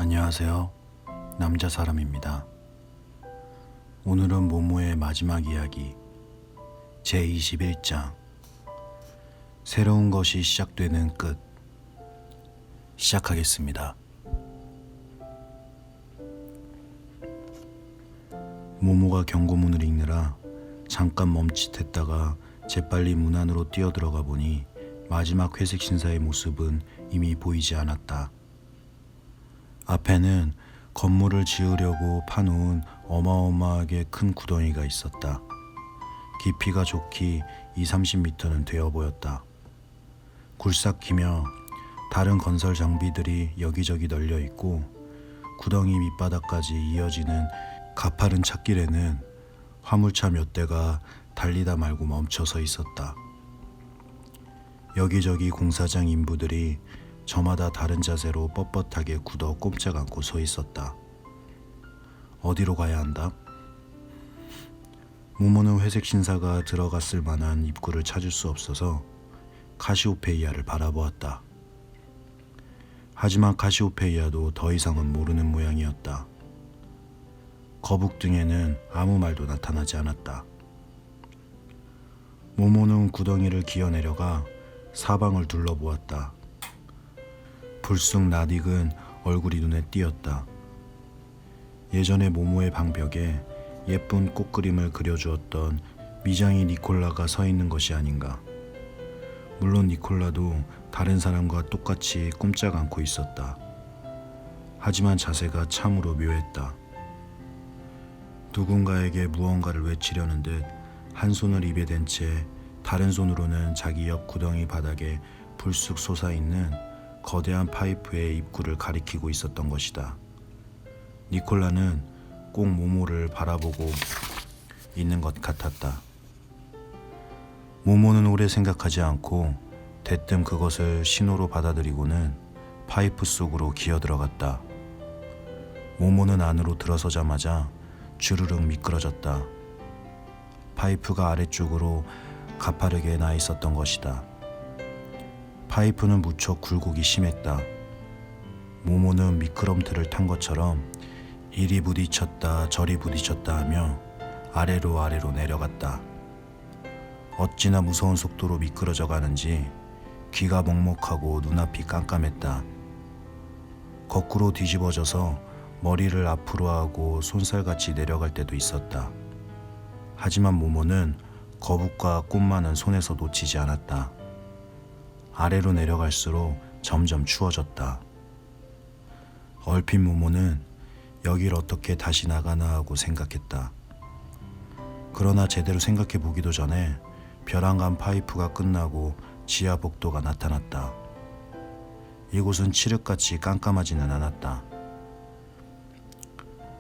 안녕하세요. 남자 사람입니다. 오늘은 모모의 마지막 이야기 제21장 새로운 것이 시작되는 끝 시작하겠습니다. 모모가 경고문을 읽느라 잠깐 멈칫했다가 재빨리 문 안으로 뛰어들어가 보니 마지막 회색 신사의 모습은 이미 보이지 않았다. 앞에는 건물을 지으려고 파놓은 어마어마하게 큰 구덩이가 있었다. 깊이가 좋기 20-30m는 되어 보였다. 굴삭기며 다른 건설 장비들이 여기저기 널려 있고 구덩이 밑바닥까지 이어지는 가파른 찻길에는 화물차 몇 대가 달리다 말고 멈춰서 있었다. 여기저기 공사장 인부들이 저마다 다른 자세로 뻣뻣하게 굳어 꼼짝 않고 서 있었다. 어디로 가야 한다? 모모는 회색 신사가 들어갔을 만한 입구를 찾을 수 없어서 카시오페이아를 바라보았다. 하지만 카시오페이아도 더 이상은 모르는 모양이었다. 거북 등에는 아무 말도 나타나지 않았다. 모모는 구덩이를 기어내려가 사방을 둘러보았다. 불쑥 낯익은 얼굴이 눈에 띄었다. 예전에 모모의 방벽에 예쁜 꽃그림을 그려주었던 미장이 니콜라가 서 있는 것이 아닌가. 물론 니콜라도 다른 사람과 똑같이 꼼짝 않고 있었다. 하지만 자세가 참으로 묘했다. 누군가에게 무언가를 외치려는 듯 한 손을 입에 댄 채 다른 손으로는 자기 옆 구덩이 바닥에 불쑥 솟아있는 거대한 파이프의 입구를 가리키고 있었던 것이다. 니콜라는 꼭 모모를 바라보고 있는 것 같았다. 모모는 오래 생각하지 않고 대뜸 그것을 신호로 받아들이고는 파이프 속으로 기어들어갔다. 모모는 안으로 들어서자마자 주르륵 미끄러졌다. 파이프가 아래쪽으로 가파르게 나 있었던 것이다. 파이프는 무척 굴곡이 심했다. 모모는 미끄럼틀을 탄 것처럼 이리 부딪혔다 저리 부딪혔다 하며 아래로 내려갔다. 어찌나 무서운 속도로 미끄러져 가는지 귀가 먹먹하고 눈앞이 깜깜했다. 거꾸로 뒤집어져서 머리를 앞으로 하고 손살같이 내려갈 때도 있었다. 하지만 모모는 거북과 꽃만은 손에서 놓치지 않았다. 아래로 내려갈수록 점점 추워졌다. 얼핏 모모는 여길 어떻게 다시 나가나 하고 생각했다. 그러나 제대로 생각해 보기도 전에 벼랑간 파이프가 끝나고 지하 복도가 나타났다. 이곳은 칠흑같이 깜깜하지는 않았다.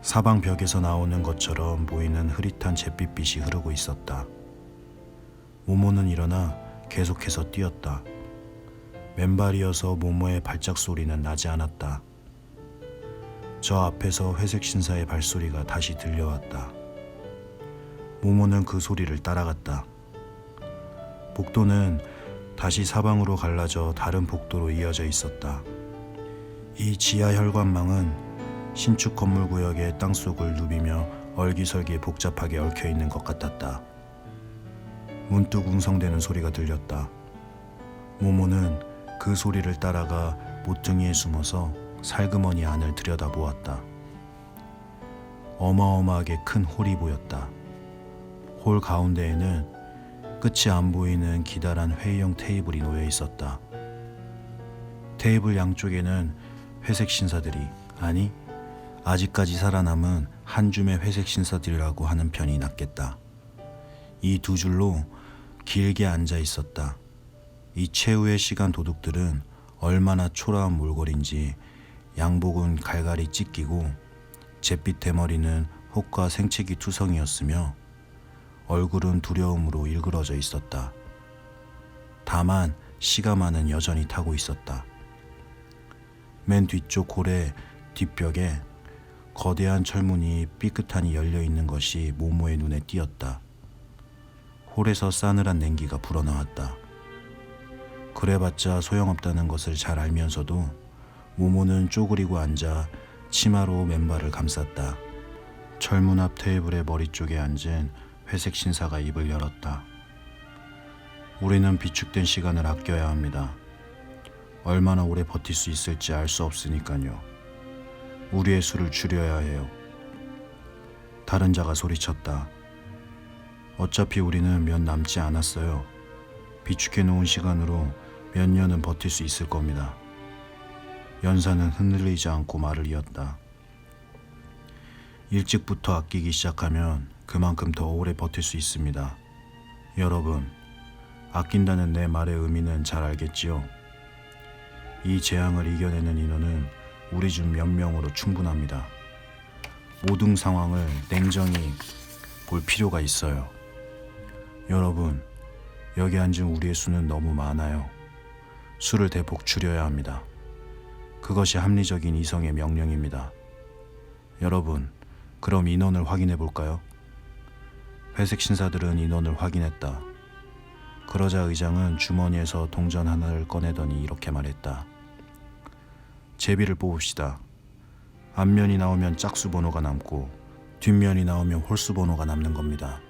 사방 벽에서 나오는 것처럼 보이는 흐릿한 잿빛빛이 흐르고 있었다. 모모는 일어나 계속해서 뛰었다. 맨발이어서 모모의 발작 소리는 나지 않았다. 저 앞에서 회색 신사의 발소리가 다시 들려왔다. 모모는 그 소리를 따라갔다. 복도는 다시 사방으로 갈라져 다른 복도로 이어져 있었다. 이 지하 혈관망은 신축 건물 구역의 땅속을 누비며 얼기설기 복잡하게 얽혀있는 것 같았다. 문득 웅성대는 소리가 들렸다. 모모는 그 소리를 따라가 모퉁이에 숨어서 살그머니 안을 들여다보았다. 어마어마하게 큰 홀이 보였다. 홀 가운데에는 끝이 안 보이는 기다란 회의용 테이블이 놓여 있었다. 테이블 양쪽에는 회색 신사들이, 아니 아직까지 살아남은 한 줌의 회색 신사들이라고 하는 편이 낫겠다. 이 두 줄로 길게 앉아 있었다. 이 최후의 시간 도둑들은 얼마나 초라한 몰골인지 양복은 갈갈이 찢기고 잿빛 대머리는 혹과 생채기 투성이었으며 얼굴은 두려움으로 일그러져 있었다. 다만 시가마는 여전히 타고 있었다. 맨 뒤쪽 홀의 뒷벽에 거대한 철문이 삐끗하니 열려있는 것이 모모의 눈에 띄었다. 홀에서 싸늘한 냉기가 불어나왔다. 그래봤자 소용없다는 것을 잘 알면서도 모모는 쪼그리고 앉아 치마로 맨발을 감쌌다. 철문 앞 테이블의 머리 쪽에 앉은 회색 신사가 입을 열었다. 우리는 비축된 시간을 아껴야 합니다. 얼마나 오래 버틸 수 있을지 알 수 없으니까요. 우리의 수를 줄여야 해요. 다른 자가 소리쳤다. 어차피 우리는 몇 남지 않았어요. 비축해 놓은 시간으로 몇 년은 버틸 수 있을 겁니다. 연사는 흔들리지 않고 말을 이었다. 일찍부터 아끼기 시작하면 그만큼 더 오래 버틸 수 있습니다. 여러분, 아낀다는 내 말의 의미는 잘 알겠지요? 이 재앙을 이겨내는 인원은 우리 중 몇 명으로 충분합니다. 모든 상황을 냉정히 볼 필요가 있어요. 여러분, 여기 앉은 우리의 수는 너무 많아요. 수를 대폭 줄여야 합니다. 그것이 합리적인 이성의 명령입니다. 여러분, 그럼 인원을 확인해 볼까요? 회색 신사들은 인원을 확인했다. 그러자 의장은 주머니에서 동전 하나를 꺼내더니 이렇게 말했다. 제비를 뽑읍시다. 앞면이 나오면 짝수 번호가 남고 뒷면이 나오면 홀수 번호가 남는 겁니다.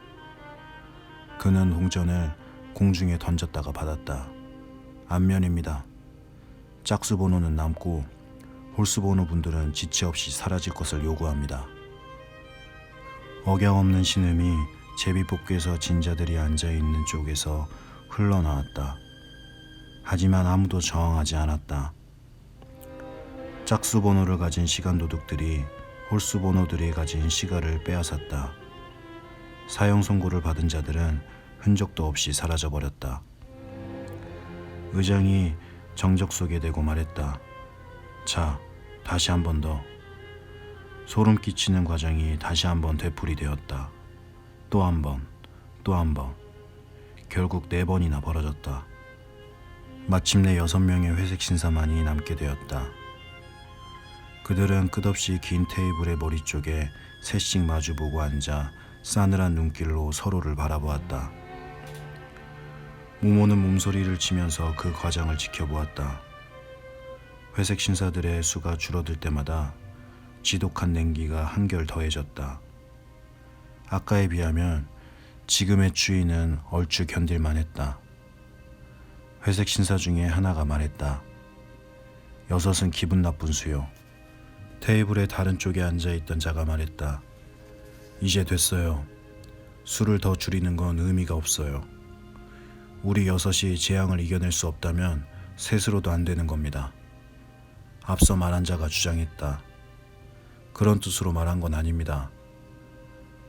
그는 동전을 공중에 던졌다가 받았다. 앞면입니다. 짝수 번호는 남고 홀수 번호 분들은 지체 없이 사라질 것을 요구합니다. 억양 없는 신음이 제비뽑기에서 진자들이 앉아있는 쪽에서 흘러나왔다. 하지만 아무도 저항하지 않았다. 짝수 번호를 가진 시간 도둑들이 홀수 번호들이 가진 시간을 빼앗았다. 사형 선고를 받은 자들은 흔적도 없이 사라져버렸다. 의장이 정적 속에 대고 말했다. 자, 다시 한 번 더. 소름 끼치는 과정이 다시 한번 되풀이되었다. 또 한 번, 또 한 번. 결국 4번이나 벌어졌다. 마침내 6명의 회색 신사만이 남게 되었다. 그들은 끝없이 긴 테이블의 머리 쪽에 셋씩 마주보고 앉아 싸늘한 눈길로 서로를 바라보았다. 모모는 몸소리를 치면서 그 과정을 지켜보았다. 회색 신사들의 수가 줄어들 때마다 지독한 냉기가 한결 더해졌다. 아까에 비하면 지금의 추위는 얼추 견딜만 했다. 회색 신사 중에 하나가 말했다. 6은 기분 나쁜 수요. 테이블의 다른 쪽에 앉아있던 자가 말했다. 이제 됐어요. 수를 더 줄이는 건 의미가 없어요. 우리 6이 재앙을 이겨낼 수 없다면 셋으로도 안 되는 겁니다. 앞서 말한 자가 주장했다. 그런 뜻으로 말한 건 아닙니다.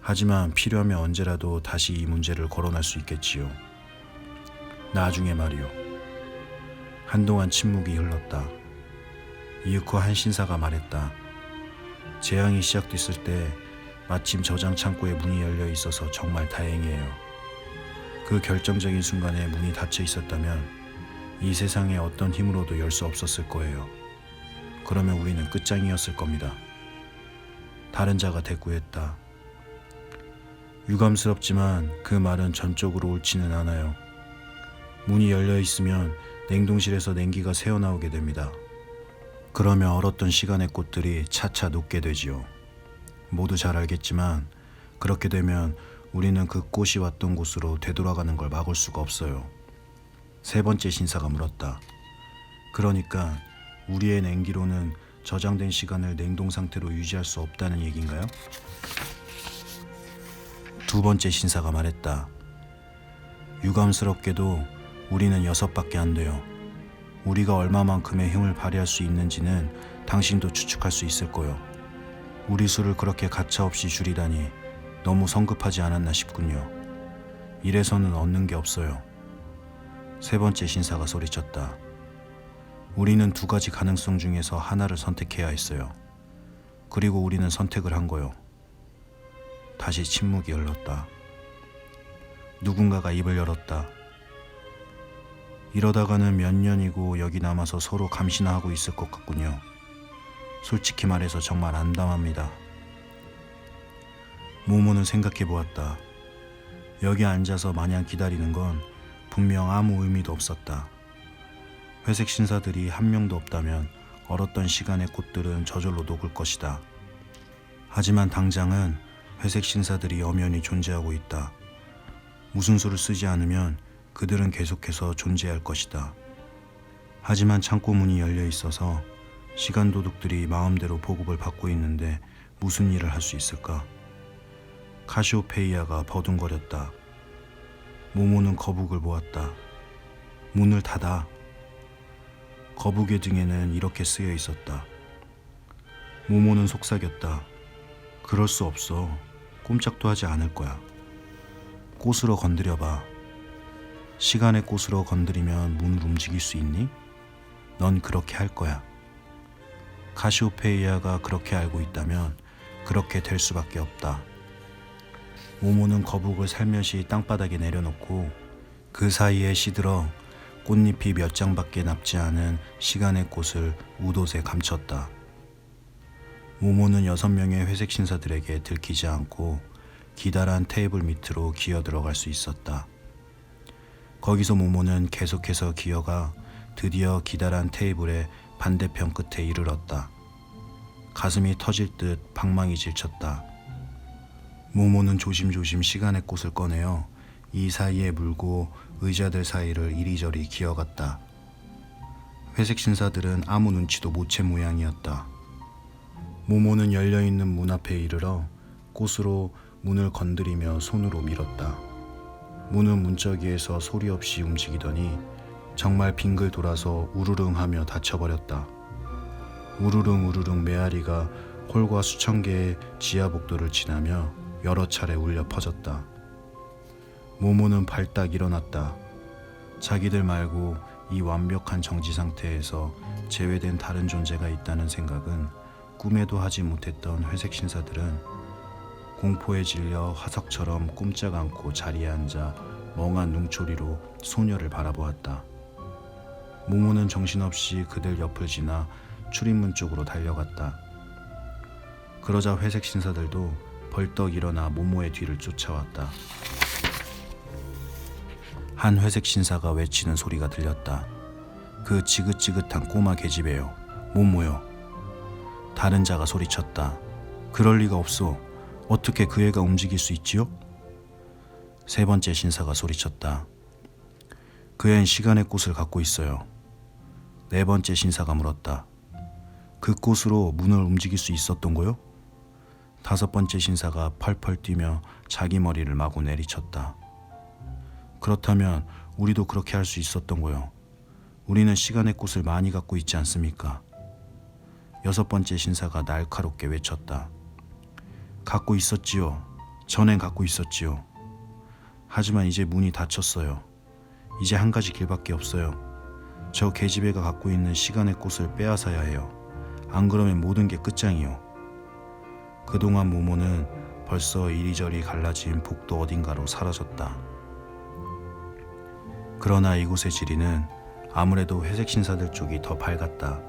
하지만 필요하면 언제라도 다시 이 문제를 거론할 수 있겠지요. 나중에 말이요. 한동안 침묵이 흘렀다. 이윽고 한 신사가 말했다. 재앙이 시작됐을 때 마침 저장 창고에 문이 열려 있어서 정말 다행이에요. 그 결정적인 순간에 문이 닫혀 있었다면 이 세상에 어떤 힘으로도 열 수 없었을 거예요. 그러면 우리는 끝장이었을 겁니다. 다른 자가 대꾸했다. 유감스럽지만 그 말은 전적으로 옳지는 않아요. 문이 열려 있으면 냉동실에서 냉기가 새어나오게 됩니다. 그러면 얼었던 시간의 꽃들이 차차 녹게 되지요. 모두 잘 알겠지만 그렇게 되면 우리는 그 꽃이 왔던 곳으로 되돌아가는 걸 막을 수가 없어요. 3번째 신사가 물었다. 그러니까 우리의 냉기로는 저장된 시간을 냉동 상태로 유지할 수 없다는 얘기인가요? 2번째 신사가 말했다. 유감스럽게도 우리는 6밖에 안 돼요. 우리가 얼마만큼의 힘을 발휘할 수 있는지는 당신도 추측할 수 있을 거요. 우리 수를 그렇게 가차없이 줄이다니 너무 성급하지 않았나 싶군요. 이래서는 얻는 게 없어요. 3번째 신사가 소리쳤다. 우리는 2가지 가능성 중에서 하나를 선택해야 했어요. 그리고 우리는 선택을 한 거요. 다시 침묵이 흘렀다. 누군가가 입을 열었다. 이러다가는 몇 년이고 여기 남아서 서로 감시나 하고 있을 것 같군요. 솔직히 말해서 정말 안담합니다. 모모는 생각해 보았다. 여기 앉아서 마냥 기다리는 건 분명 아무 의미도 없었다. 회색 신사들이 한 명도 없다면 얼었던 시간의 꽃들은 저절로 녹을 것이다. 하지만 당장은 회색 신사들이 엄연히 존재하고 있다. 무슨 수를 쓰지 않으면 그들은 계속해서 존재할 것이다. 하지만 창고 문이 열려 있어서 시간 도둑들이 마음대로 보급을 받고 있는데 무슨 일을 할 수 있을까? 카시오페이아가 버둥거렸다. 모모는 거북을 보았다. 문을 닫아. 거북의 등에는 이렇게 쓰여 있었다. 모모는 속삭였다. 그럴 수 없어. 꼼짝도 하지 않을 거야. 꽃으로 건드려봐. 시간의 꽃으로 건드리면 문을 움직일 수 있니? 넌 그렇게 할 거야. 카시오페이아가 그렇게 알고 있다면 그렇게 될 수밖에 없다. 모모는 거북을 살며시 땅바닥에 내려놓고 그 사이에 시들어 꽃잎이 몇 장밖에 남지 않은 시간의 꽃을 웃옷에 감췄다. 모모는 6명의 회색 신사들에게 들키지 않고 기다란 테이블 밑으로 기어 들어갈 수 있었다. 거기서 모모는 계속해서 기어가 드디어 기다란 테이블의 반대편 끝에 이르렀다. 가슴이 터질 듯 방망이 질쳤다. 모모는 조심조심 시간의 꽃을 꺼내어 이 사이에 물고 의자들 사이를 이리저리 기어갔다. 회색 신사들은 아무 눈치도 못 챈 모양이었다. 모모는 열려있는 문 앞에 이르러 꽃으로 문을 건드리며 손으로 밀었다. 문은 문짝위에서 소리 없이 움직이더니 정말 빙글 돌아서 우르릉 하며 닫혀버렸다. 우르릉 우르릉 메아리가 홀과 수천 개의 지하 복도를 지나며 여러 차례 울려 퍼졌다. 모모는 발딱 일어났다. 자기들 말고 이 완벽한 정지 상태에서 제외된 다른 존재가 있다는 생각은 꿈에도 하지 못했던 회색 신사들은 공포에 질려 화석처럼 꼼짝 않고 자리에 앉아 멍한 눈초리로 소녀를 바라보았다. 모모는 정신없이 그들 옆을 지나 출입문 쪽으로 달려갔다. 그러자 회색 신사들도 벌떡 일어나 모모의 뒤를 쫓아왔다. 한 회색 신사가 외치는 소리가 들렸다. 그 지긋지긋한 꼬마 계집애요. 모모요. 다른 자가 소리쳤다. 그럴 리가 없소. 어떻게 그 애가 움직일 수 있지요? 세 번째 신사가 소리쳤다. 그 애는 시간의 꽃을 갖고 있어요. 네 번째 신사가 물었다. 그 꽃으로 문을 움직일 수 있었던 거요? 다섯 번째 신사가 펄펄 뛰며 자기 머리를 마구 내리쳤다. 그렇다면 우리도 그렇게 할 수 있었던 거요. 우리는 시간의 꽃을 많이 갖고 있지 않습니까? 여섯 번째 신사가 날카롭게 외쳤다. 갖고 있었지요. 전엔 갖고 있었지요. 하지만 이제 문이 닫혔어요. 이제 한 가지 길밖에 없어요. 저 계집애가 갖고 있는 시간의 꽃을 빼앗아야 해요. 안 그러면 모든 게 끝장이요. 그동안 모모는 벌써 이리저리 갈라진 복도 어딘가로 사라졌다. 그러나 이곳의 지리는 아무래도 회색 신사들 쪽이 더 밝았다.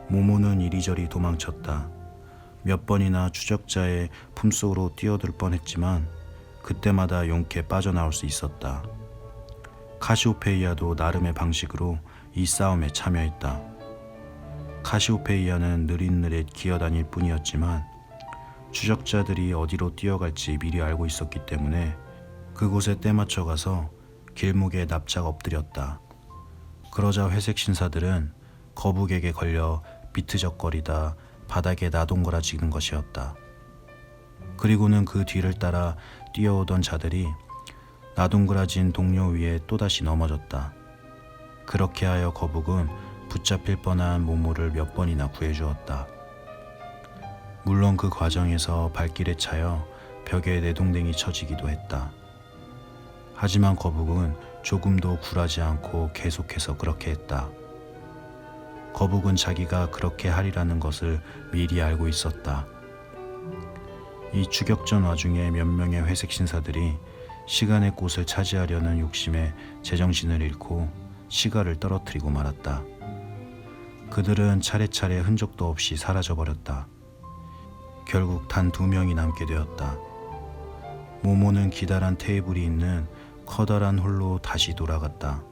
모모는 이리저리 도망쳤다. 몇 번이나 추적자의 품속으로 뛰어들 뻔했지만 그때마다 용케 빠져나올 수 있었다. 카시오페이아도 나름의 방식으로 이 싸움에 참여했다. 카시오페이아는 느릿느릿 기어다닐 뿐이었지만 추적자들이 어디로 뛰어갈지 미리 알고 있었기 때문에 그곳에 때맞춰 가서 길목에 납작 엎드렸다. 그러자 회색 신사들은 거북에게 걸려 비트적거리다 바닥에 나동거라지는 것이었다. 그리고는 그 뒤를 따라 뛰어오던 자들이 나동그라진 동료 위에 또다시 넘어졌다. 그렇게 하여 거북은 붙잡힐 뻔한 모모를 몇 번이나 구해주었다. 물론 그 과정에서 발길에 차여 벽에 내동댕이 쳐지기도 했다. 하지만 거북은 조금도 굴하지 않고 계속해서 그렇게 했다. 거북은 자기가 그렇게 하리라는 것을 미리 알고 있었다. 이 추격전 와중에 몇 명의 회색 신사들이 시간의 꽃을 차지하려는 욕심에 제정신을 잃고 시가를 떨어뜨리고 말았다. 그들은 차례차례 흔적도 없이 사라져버렸다. 결국 단 2명이 남게 되었다. 모모는 기다란 테이블이 있는 커다란 홀로 다시 돌아갔다.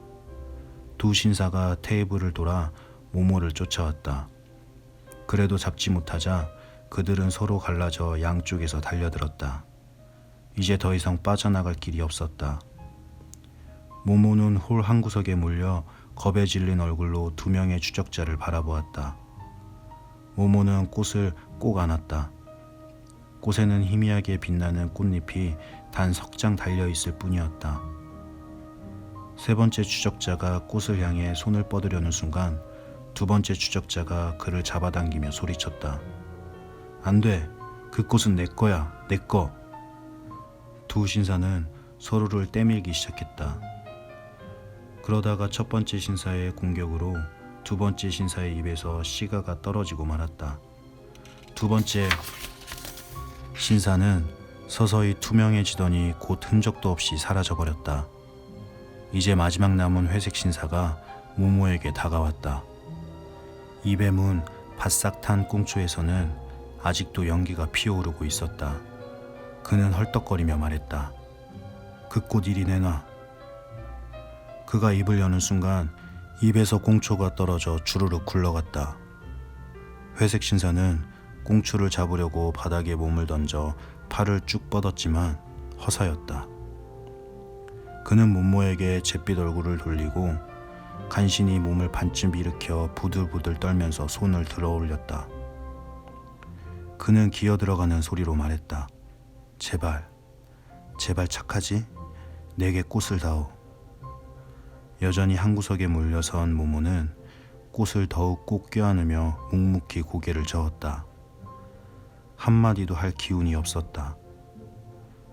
두 신사가 테이블을 돌아 모모를 쫓아왔다. 그래도 잡지 못하자 그들은 서로 갈라져 양쪽에서 달려들었다. 이제 더 이상 빠져나갈 길이 없었다. 모모는 홀 한 구석에 몰려 겁에 질린 얼굴로 두 명의 추적자를 바라보았다. 모모는 꽃을 꼭 안았다. 꽃에는 희미하게 빛나는 꽃잎이 단 석 장 달려있을 뿐이었다. 세 번째 추적자가 꽃을 향해 손을 뻗으려는 순간 두 번째 추적자가 그를 잡아당기며 소리쳤다. 안 돼! 그 꽃은 내 거야! 내 거! 두 신사는 서로를 떼밀기 시작했다. 그러다가 첫 번째 신사의 공격으로 두 번째 신사의 입에서 시가가 떨어지고 말았다. 두 번째 신사는 서서히 투명해지더니 곧 흔적도 없이 사라져버렸다. 이제 마지막 남은 회색 신사가 모모에게 다가왔다. 입에 문 바싹 탄 꽁초에서는 아직도 연기가 피어오르고 있었다. 그는 헐떡거리며 말했다. 그 꽃 이리 내놔. 그가 입을 여는 순간 입에서 꽁초가 떨어져 주르륵 굴러갔다. 회색 신사는 꽁초를 잡으려고 바닥에 몸을 던져 팔을 쭉 뻗었지만 허사였다. 그는 모모에게 잿빛 얼굴을 돌리고 간신히 몸을 반쯤 일으켜 부들부들 떨면서 손을 들어 올렸다. 그는 기어들어가는 소리로 말했다. 제발, 제발 착하지? 내게 꽃을 다오. 여전히 한 구석에 몰려선 모모는 꽃을 더욱 꼭 껴안으며 묵묵히 고개를 저었다. 한마디도 할 기운이 없었다.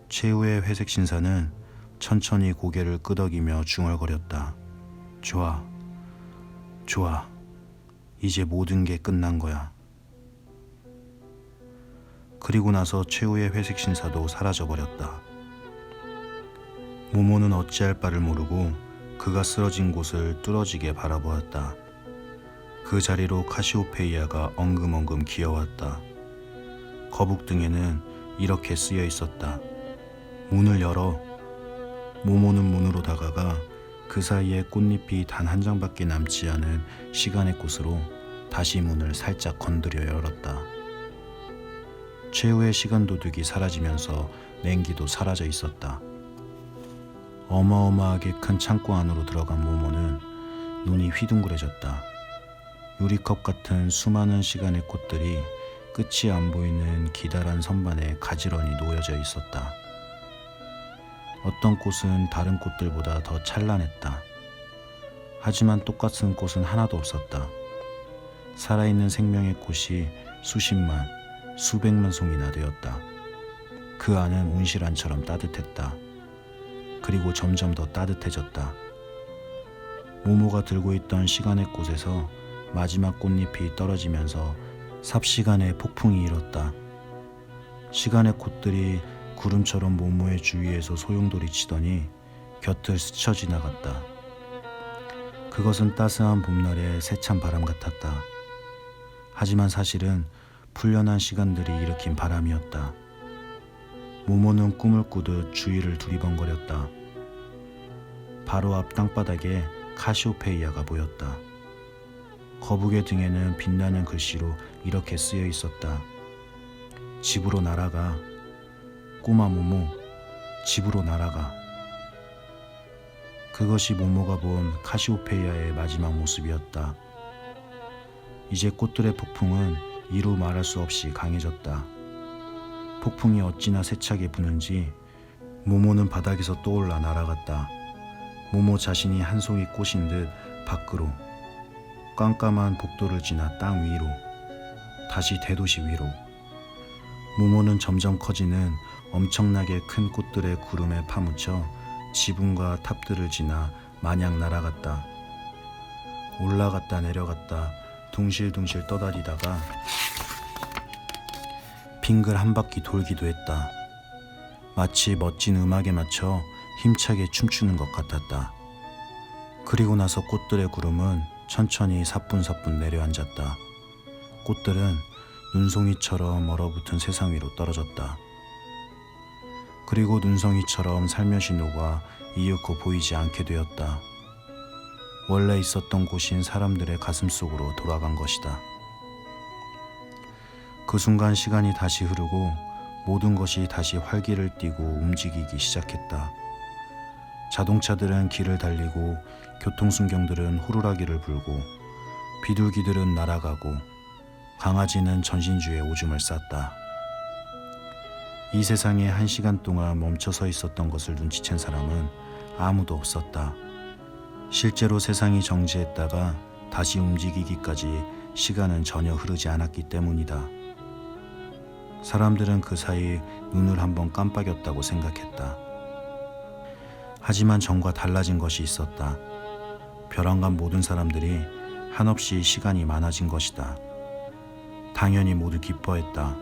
최후의 회색 신사는 천천히 고개를 끄덕이며 중얼거렸다. 좋아, 좋아. 이제 모든 게 끝난 거야. 그리고 나서 최후의 회색 신사도 사라져버렸다. 모모는 어찌할 바를 모르고 그가 쓰러진 곳을 뚫어지게 바라보았다. 그 자리로 카시오페이아가 엉금엉금 기어왔다. 거북등에는 이렇게 쓰여 있었다. 문을 열어. 모모는 문으로 다가가 그 사이에 꽃잎이 단 한 장밖에 남지 않은 시간의 꽃으로 다시 문을 살짝 건드려 열었다. 최후의 시간 도둑이 사라지면서 냉기도 사라져 있었다. 어마어마하게 큰 창고 안으로 들어간 모모는 눈이 휘둥그레졌다. 유리컵 같은 수많은 시간의 꽃들이 끝이 안 보이는 기다란 선반에 가지런히 놓여져 있었다. 어떤 꽃은 다른 꽃들보다 더 찬란했다. 하지만 똑같은 꽃은 하나도 없었다. 살아있는 생명의 꽃이 수십만, 수백만 송이나 되었다. 그 안은 온실안처럼 따뜻했다. 그리고 점점 더 따뜻해졌다. 모모가 들고 있던 시간의 꽃에서 마지막 꽃잎이 떨어지면서 삽시간에 폭풍이 일었다. 시간의 꽃들이 구름처럼 모모의 주위에서 소용돌이 치더니 곁을 스쳐 지나갔다. 그것은 따스한 봄날의 세찬 바람 같았다. 하지만 사실은 풀려난 시간들이 일으킨 바람이었다. 모모는 꿈을 꾸듯 주위를 두리번거렸다. 바로 앞 땅바닥에 카시오페이아가 보였다. 거북의 등에는 빛나는 글씨로 이렇게 쓰여 있었다. 집으로 날아가. 꼬마 모모, 집으로 날아가. 그것이 모모가 본 카시오페이아의 마지막 모습이었다. 이제 꽃들의 폭풍은 이루 말할 수 없이 강해졌다. 폭풍이 어찌나 세차게 부는지 모모는 바닥에서 떠올라 날아갔다. 모모 자신이 한 송이 꽃인 듯 밖으로, 깜깜한 복도를 지나 땅 위로, 다시 대도시 위로. 모모는 점점 커지는 엄청나게 큰 꽃들의 구름에 파묻혀 지붕과 탑들을 지나 마냥 날아갔다. 올라갔다 내려갔다 둥실둥실 떠다니다가 빙글 한 바퀴 돌기도 했다. 마치 멋진 음악에 맞춰 힘차게 춤추는 것 같았다. 그리고 나서 꽃들의 구름은 천천히 사뿐사뿐 내려앉았다. 꽃들은 눈송이처럼 얼어붙은 세상 위로 떨어졌다. 그리고 눈송이처럼 살며시 녹아 이윽고 보이지 않게 되었다. 원래 있었던 곳인 사람들의 가슴 속으로 돌아간 것이다. 그 순간 시간이 다시 흐르고 모든 것이 다시 활기를 띠고 움직이기 시작했다. 자동차들은 길을 달리고 교통순경들은 호루라기를 불고 비둘기들은 날아가고 강아지는 전신주에 오줌을 쌌다. 이 세상에 1시간 동안 멈춰 서 있었던 것을 눈치챈 사람은 아무도 없었다. 실제로 세상이 정지했다가 다시 움직이기까지 시간은 전혀 흐르지 않았기 때문이다. 사람들은 그 사이 눈을 한번 깜빡였다고 생각했다. 하지만 전과 달라진 것이 있었다. 벼랑간 모든 사람들이 한없이 시간이 많아진 것이다. 당연히 모두 기뻐했다.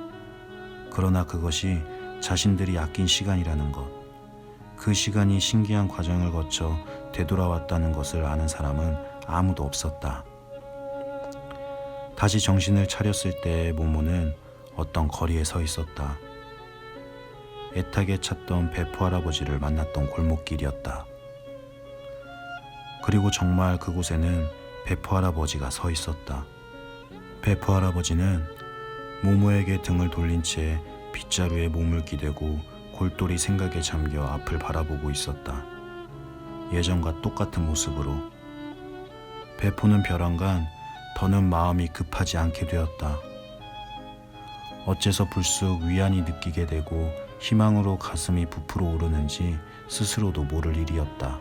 그러나 그것이 자신들이 아낀 시간이라는 것, 그 시간이 신기한 과정을 거쳐 되돌아왔다는 것을 아는 사람은 아무도 없었다. 다시 정신을 차렸을 때 모모는 어떤 거리에 서 있었다. 애타게 찾던 베프 할아버지를 만났던 골목길이었다. 그리고 정말 그곳에는 베프 할아버지가 서 있었다. 베프 할아버지는 모모에게 등을 돌린 채 빗자루에 몸을 기대고 골똘히 생각에 잠겨 앞을 바라보고 있었다. 예전과 똑같은 모습으로. 베프는 벼랑간 더는 마음이 급하지 않게 되었다. 어째서 불쑥 위안이 느끼게 되고 희망으로 가슴이 부풀어 오르는지 스스로도 모를 일이었다.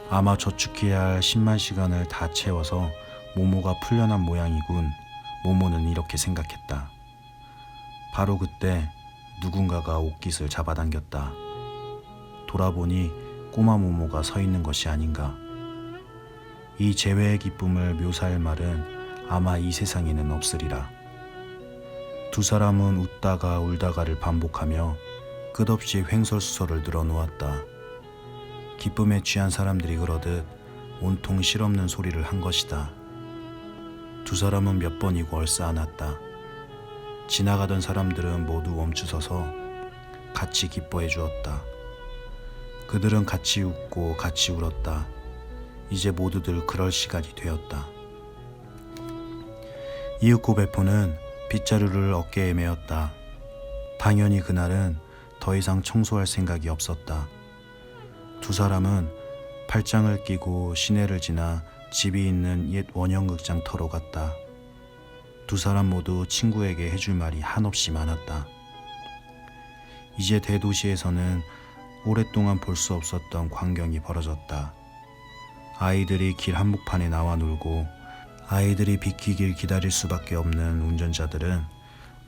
아마 저축해야 할 10만 시간을 다 채워서 모모가 풀려난 모양이군. 모모는 이렇게 생각했다. 바로 그때 누군가가 옷깃을 잡아당겼다. 돌아보니 꼬마 모모가 서 있는 것이 아닌가. 이 재회의 기쁨을 묘사할 말은 아마 이 세상에는 없으리라. 두 사람은 웃다가 울다가를 반복하며 끝없이 횡설수설을 늘어놓았다. 기쁨에 취한 사람들이 그러듯 온통 실없는 소리를 한 것이다. 두 사람은 몇 번이고 얼싸안았다. 지나가던 사람들은 모두 멈추서서 같이 기뻐해 주었다. 그들은 같이 웃고 같이 울었다. 이제 모두들 그럴 시간이 되었다. 이윽고 베프는 빗자루를 어깨에 메었다. 당연히 그날은 더 이상 청소할 생각이 없었다. 두 사람은 팔짱을 끼고 시내를 지나 집이 있는 옛 원형극장 터로 갔다. 두 사람 모두 친구에게 해줄 말이 한없이 많았다. 이제 대도시에서는 오랫동안 볼 수 없었던 광경이 벌어졌다. 아이들이 길 한복판에 나와 놀고 아이들이 비키길 기다릴 수밖에 없는 운전자들은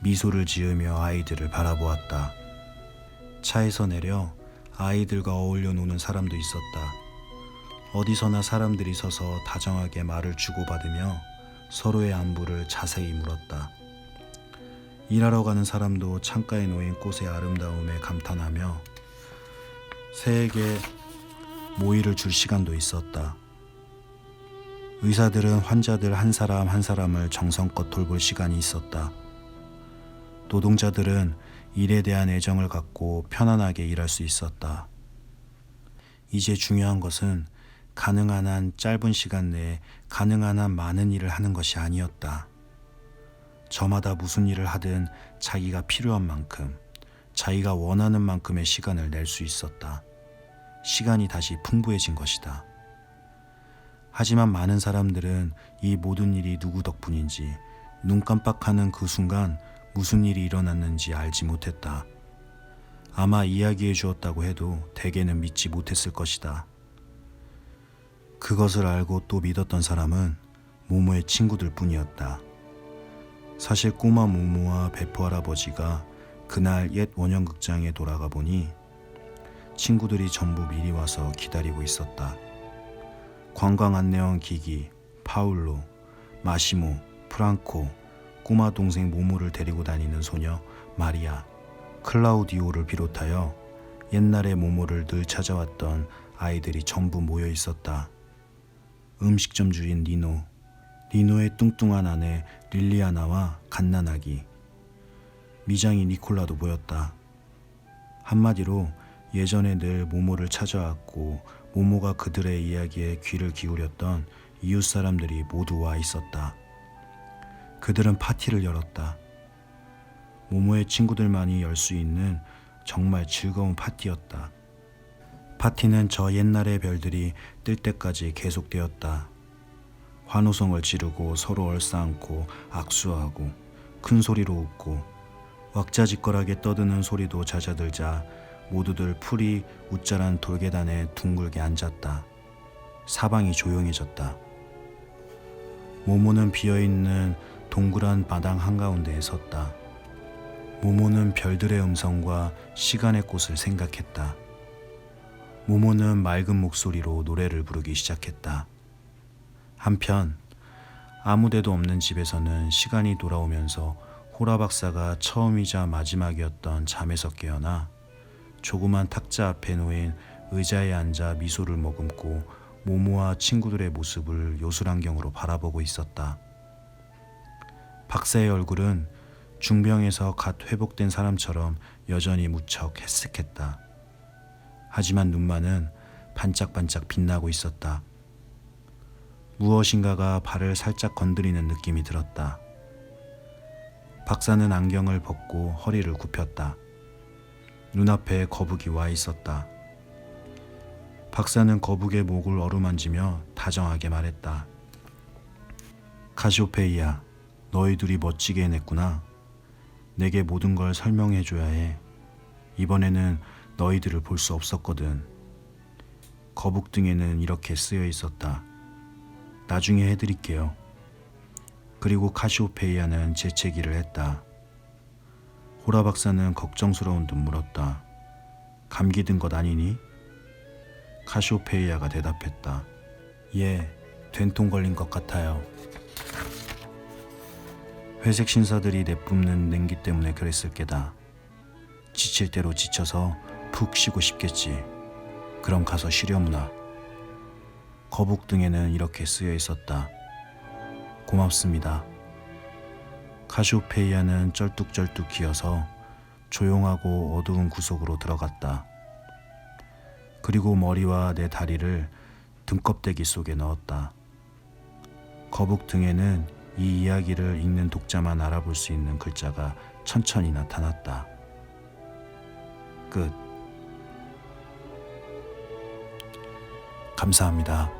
미소를 지으며 아이들을 바라보았다. 차에서 내려 아이들과 어울려 노는 사람도 있었다. 어디서나 사람들이 서서 다정하게 말을 주고받으며 서로의 안부를 자세히 물었다. 일하러 가는 사람도 창가에 놓인 꽃의 아름다움에 감탄하며 새에게 모이를 줄 시간도 있었다. 의사들은 환자들 한 사람 한 사람을 정성껏 돌볼 시간이 있었다. 노동자들은 일에 대한 애정을 갖고 편안하게 일할 수 있었다. 이제 중요한 것은 가능한 한 짧은 시간 내에 가능한 한 많은 일을 하는 것이 아니었다. 저마다 무슨 일을 하든 자기가 필요한 만큼, 자기가 원하는 만큼의 시간을 낼 수 있었다. 시간이 다시 풍부해진 것이다. 하지만 많은 사람들은 이 모든 일이 누구 덕분인지 눈 깜빡하는 그 순간 무슨 일이 일어났는지 알지 못했다. 아마 이야기해 주었다고 해도 대개는 믿지 못했을 것이다. 그것을 알고 또 믿었던 사람은 모모의 친구들 뿐이었다. 사실 꼬마 모모와 베프 할아버지가 그날 옛 원형극장에 돌아가 보니 친구들이 전부 미리 와서 기다리고 있었다. 관광 안내원 기기, 파울로, 마시모, 프랑코, 꼬마 동생 모모를 데리고 다니는 소녀 마리아, 클라우디오를 비롯하여 옛날에 모모를 늘 찾아왔던 아이들이 전부 모여 있었다. 음식점 주인 니노, 니노의 뚱뚱한 아내 릴리아나와 갓난아기, 미장이 니콜라도 보였다. 한마디로 예전에 늘 모모를 찾아왔고 모모가 그들의 이야기에 귀를 기울였던 이웃 사람들이 모두 와 있었다. 그들은 파티를 열었다. 모모의 친구들만이 열 수 있는 정말 즐거운 파티였다. 파티는 저 옛날의 별들이 뜰 때까지 계속되었다. 환호성을 지르고 서로 얼싸안고 악수하고 큰 소리로 웃고 왁자지껄하게 떠드는 소리도 잦아들자 모두들 풀이 웃자란 돌계단에 둥글게 앉았다. 사방이 조용해졌다. 모모는 비어있는 동그란 마당 한가운데에 섰다. 모모는 별들의 음성과 시간의 꽃을 생각했다. 모모는 맑은 목소리로 노래를 부르기 시작했다. 한편 아무데도 없는 집에서는 시간이 돌아오면서 호라 박사가 처음이자 마지막이었던 잠에서 깨어나 조그만 탁자 앞에 놓인 의자에 앉아 미소를 머금고 모모와 친구들의 모습을 요술안경으로 바라보고 있었다. 박사의 얼굴은 중병에서 갓 회복된 사람처럼 여전히 무척 해쓱했다. 하지만 눈만은 반짝반짝 빛나고 있었다. 무엇인가가 발을 살짝 건드리는 느낌이 들었다. 박사는 안경을 벗고 허리를 굽혔다. 눈앞에 거북이 와 있었다. 박사는 거북의 목을 어루만지며 다정하게 말했다. 카시오페이야, 너희 둘이 멋지게 해냈구나. 내게 모든 걸 설명해줘야 해. 이번에는 너희들을 볼 수 없었거든. 거북 등에는 이렇게 쓰여 있었다. 나중에 해드릴게요. 그리고 카시오페이아는 재채기를 했다. 호라 박사는 걱정스러운 듯 물었다. 감기 든 것 아니니? 카시오페이아가 대답했다. 예, 된통 걸린 것 같아요. 회색 신사들이 내뿜는 냉기 때문에 그랬을 게다. 지칠 대로 지쳐서 푹 쉬고 싶겠지. 그럼 가서 쉬려무나. 거북 등에는 이렇게 쓰여 있었다. 고맙습니다. 카시오페이아는 쩔뚝쩔뚝 기어서 조용하고 어두운 구석으로 들어갔다. 그리고 머리와 내 다리를 등껍데기 속에 넣었다. 거북 등에는 이 이야기를 읽는 독자만 알아볼 수 있는 글자가 천천히 나타났다. 끝. 감사합니다.